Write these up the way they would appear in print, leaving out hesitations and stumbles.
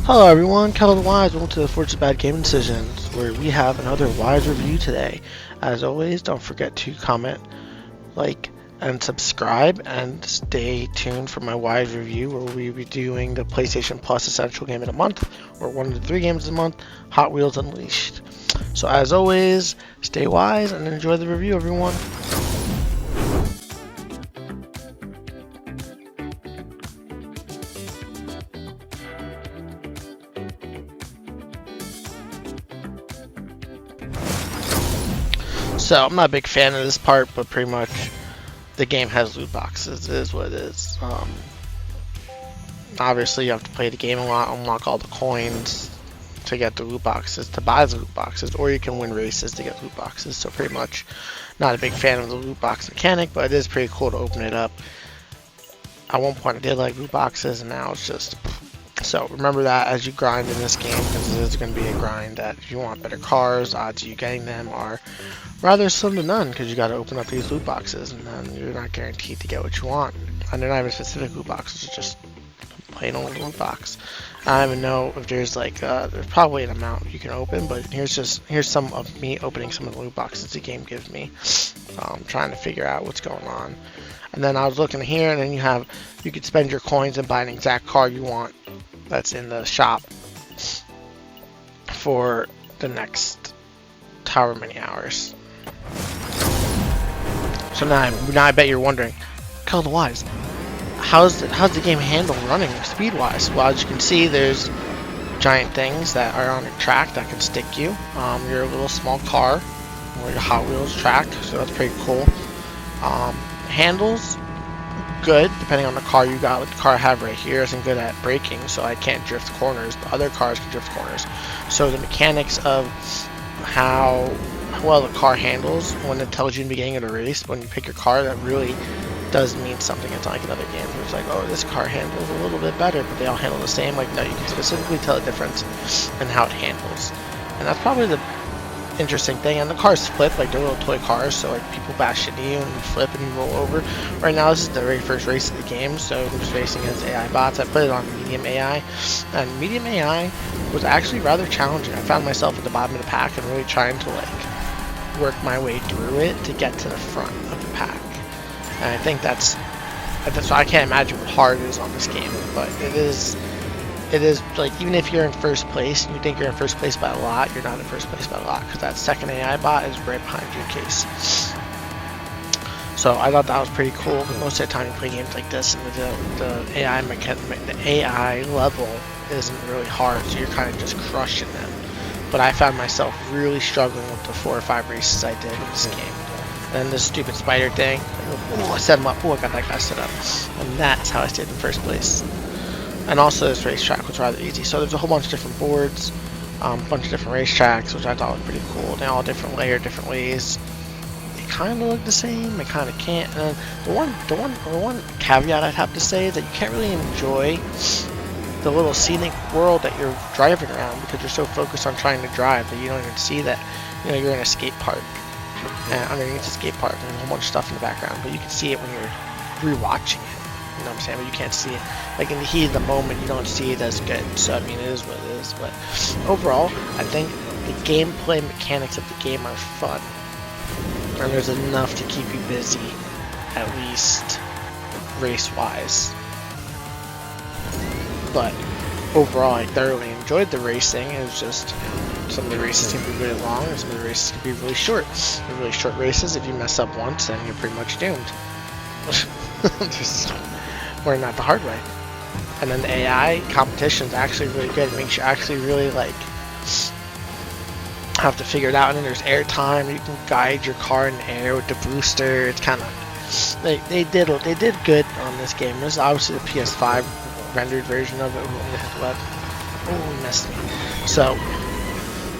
Hello everyone, Kelvin Wise, welcome to the Fortune Bad Gaming Decisions, where we have another Wise review today. As always, don't forget to comment, like, and subscribe, and stay tuned for my Wise review, where we'll be doing the PlayStation Plus Essential Game of the Month, or 1 of the 3 games of the month, Hot Wheels Unleashed. So as always, stay wise and enjoy the review, everyone. So I'm not a big fan of this part, but pretty much the game has loot boxes. It is what it is. Obviously, you have to play the game a lot, unlock all the coins to get the loot boxes, to buy the loot boxes, or you can win races to get loot boxes. So pretty much not a big fan of the loot box mechanic, but it is pretty cool to open it up. At one point I did like loot boxes, and now it's just... So remember that as you grind in this game, because it is going to be a grind, that if you want better cars, odds of you getting them are rather slim to none, because you got to open up these loot boxes, and then you're not guaranteed to get what you want. And they're not even specific loot boxes, it's just plain old loot box. I don't even know if there's like there's probably an amount you can open, but here's some of me opening some of the loot boxes the game gives me, trying to figure out what's going on. And then I was looking here, and then you could spend your coins and buy an exact car you want that's in the shop for the next however many hours. So now I bet you're wondering, Kel the Wise, how's the game handle running speed wise? Well, as you can see, there's giant things that are on a track that can stick you. You're a little small car, or your Hot Wheels track, so that's pretty cool. Handles good depending on the car you got. Like the car I have right here isn't good at braking, so I can't drift corners, but other cars can drift corners. So the mechanics of how well the car handles when it tells you in the beginning of the race, when you pick your car, that really does mean something. It's not like another game where it's like, oh, this car handles a little bit better, but they all handle the same. Like, no, you can specifically tell the difference in how it handles, and that's probably the interesting thing. And the cars flip, like they're little toy cars, so like people bash into you and you flip and you roll over. Right now this is the very first race of the game, so I'm just racing against AI bots. I put it on medium AI, and medium AI was actually rather challenging. I found myself at the bottom of the pack and really trying to like work my way through it to get to the front of the pack. And I think that's why I can't imagine what hard it is on this game, but it is like, even if you're in first place and you think you're in first place by a lot, you're not in first place by a lot, because that second AI bot is right behind you in case. So I thought that was pretty cool, because most of the time you play games like this, and the AI level isn't really hard, so you're kind of just crushing them. But I found myself really struggling with the 4 or 5 races I did in this game. And then this stupid spider thing, oh, I set him up, oh, I got that guy set up, and that's how I stayed in first place. And also this racetrack was rather easy. So there's a whole bunch of different boards, a bunch of different racetracks, which I thought was pretty cool. They're all different layered, different ways. They kind of look the same, they kind of can't. And the one caveat I'd have to say is that you can't really enjoy the little scenic world that you're driving around, because you're so focused on trying to drive that you don't even see that, you know, you're in a skate park. And underneath the skate park, there's a whole bunch of stuff in the background, but you can see it when you're rewatching it. You know what I'm saying? But you can't see it. Like in the heat of the moment, you don't see it as good. So I mean, it is what it is. But overall, I think the gameplay mechanics of the game are fun, and there's enough to keep you busy, at least race-wise. But overall, I thoroughly enjoyed the racing. It was just, you know, some of the races can be really long, and some of the races can be really short. The really short races, if you mess up once, then you're pretty much doomed. Just learn that the hard way. And then the AI competition is actually really good. It makes you actually really like have to figure it out. And then there's air time. You can guide your car in the air with the booster. It's kind of they did good on this game. This is obviously the PS5 rendered version of it. Oh, he messed me. So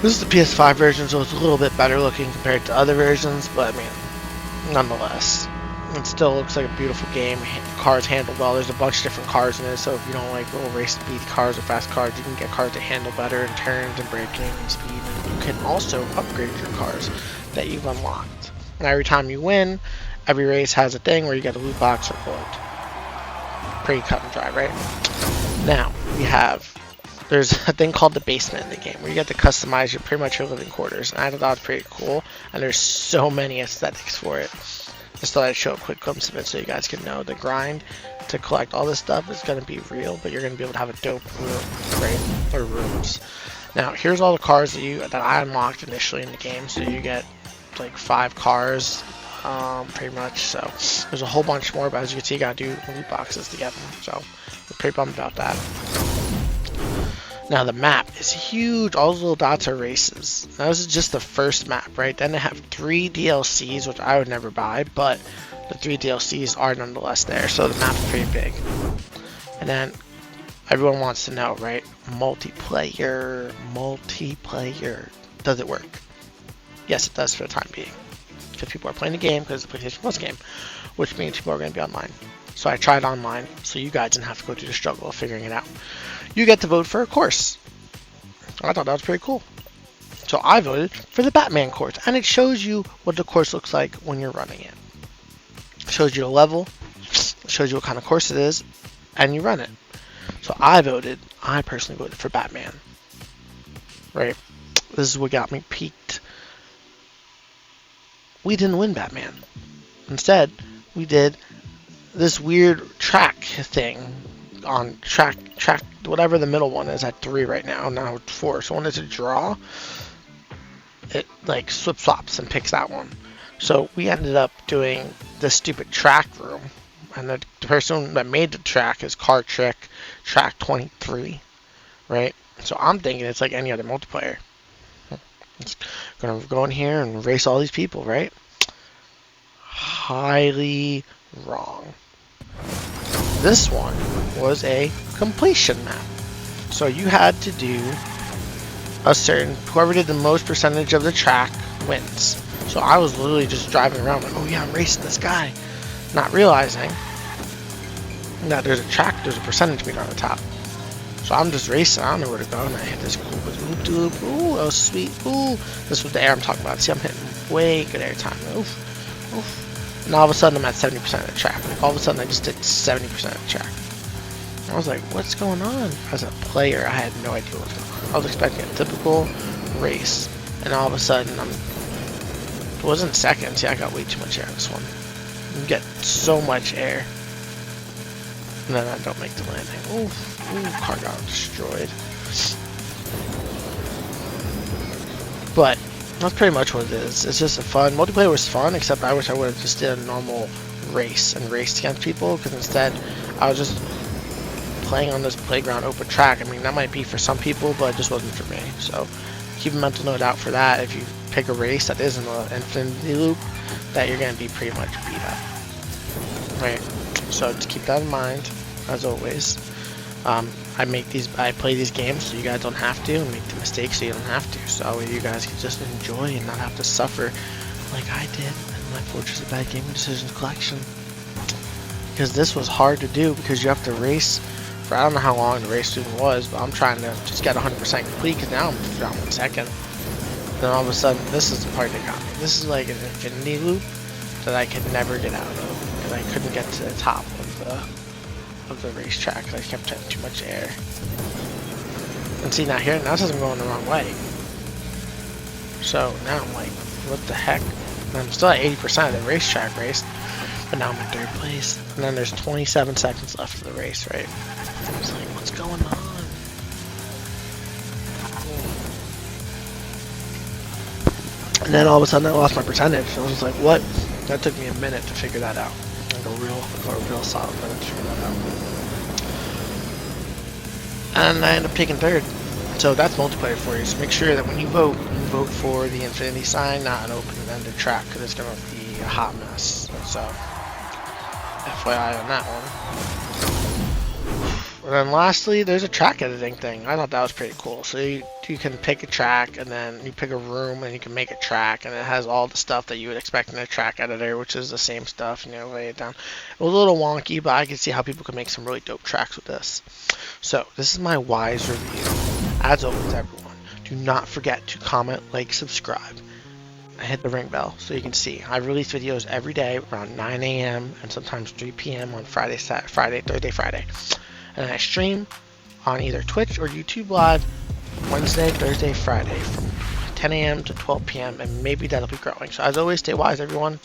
this is the PS5 version, so it's a little bit better looking compared to other versions. But I mean, nonetheless, it still looks like a beautiful game. Cars handle well. There's a bunch of different cars in it, so if you don't like little race speed cars or fast cars, you can get cars that handle better in turns and braking and speed. And you can also upgrade your cars that you've unlocked. And every time you win, every race has a thing where you get a loot box or gold. Pretty cut and dry, right? Now, we have there's a thing called the basement in the game where you get to customize your pretty much your living quarters, and I thought that was pretty cool. And there's so many aesthetics for it. Just thought I'd show a quick glimpse of it so you guys can know the grind to collect all this stuff is going to be real, but you're going to be able to have a dope room, right? Or rooms. Now, here's all the cars that I unlocked initially in the game. So you get like 5 cars, pretty much. So there's a whole bunch more, but as you can see, you got to do loot boxes to get them. So I'm pretty bummed about that. Now the map is huge. All those little dots are races. Now this is just the first map, right? Then they have 3 DLCs, which I would never buy, but the 3 DLCs are nonetheless there. So the map's pretty big. And then everyone wants to know, right? Multiplayer. Does it work? Yes, it does for the time being. Because people are playing the game because it's a PlayStation Plus game, which means people are going to be online. So I tried online, so you guys didn't have to go through the struggle of figuring it out. You get to vote for a course. I thought that was pretty cool. So I voted for the Batman course, and it shows you what the course looks like when you're running it. It shows you the level, it shows you what kind of course it is, and you run it. So I personally voted for Batman. Right? This is what got me peaked. We didn't win Batman. Instead, we did this weird track thing on track whatever the middle one is at 3 right now. Now it's 4. So when it's a draw, it like flip-flops and picks that one. So we ended up doing this stupid track room, and the person that made the track is Car Trick Track 23, right? So I'm thinking it's like any other multiplayer. It's gonna go in here and race all these people, right? Highly wrong. This one was a completion map. So you had to do a certain, whoever did the most percentage of the track wins. So I was literally just driving around like, oh yeah, I'm racing this guy. Not realizing that there's a percentage meter on the top. So I'm just racing, I don't know where to go, and I hit this cool loop. Ooh, that was sweet. Ooh, this was the air I'm talking about. See, I'm hitting way good air time. Oof, oof. And all of a sudden I'm at 70% of the track. Like all of a sudden I just did 70% of the track. I was like, what's going on? As a player, I had no idea what was going on. I was expecting a typical race, and all of a sudden it wasn't seconds. See, I got way too much air in this one. You get so much air. And then I don't make the landing. Ooh, car got destroyed. But that's pretty much what it is. It's just a fun. Multiplayer was fun, except I wish I would have just did a normal race and raced against people, because instead I was just playing on this playground open track. I mean, that might be for some people, but it just wasn't for me. So keep a mental note out for that. If you pick a race that isn't an infinity loop, that you're going to be pretty much beat up. Right? So just keep that in mind, as always. I play these games so you guys don't have to, and make the mistakes so you don't have to. So you guys can just enjoy and not have to suffer like I did in my Fortress of Bad Gaming Decisions collection. Because this was hard to do, because you have to race for, I don't know how long the race even was, but I'm trying to just get 100% complete, because now I'm down 1 second. Then all of a sudden, this is the part that got me. This is like an infinity loop that I could never get out of, because I couldn't get to the top of the racetrack, because I kept getting too much air. And see, now this is going the wrong way. So now I'm like, what the heck? And I'm still at 80% of the racetrack race, but now I'm in 3rd place. And then there's 27 seconds left of the race, right? I was like, what's going on? And then all of a sudden I lost my percentage. I was just like, what? That took me a minute to figure that out. Like a real solid minute to figure that out. And I ended up taking 3rd. So that's multiplayer for you. So make sure that when you vote for the infinity sign, not an open-ended track, because it's going to be a hot mess. So FYI on that one. And then lastly, there's a track editing thing. I thought that was pretty cool. So you can pick a track, and then you pick a room, and you can make a track, and it has all the stuff that you would expect in a track editor, which is the same stuff, lay it down. It was a little wonky, but I can see how people can make some really dope tracks with this. So this is my wise review. As always, everyone, do not forget to comment, like, subscribe, and hit the ring bell so you can see. I release videos every day around 9 a.m. and sometimes 3 p.m. on Thursday, Friday. And I stream on either Twitch or YouTube Live Wednesday, Thursday, Friday from 10 a.m. to 12 p.m. and maybe that'll be growing. So as always, stay wise, everyone.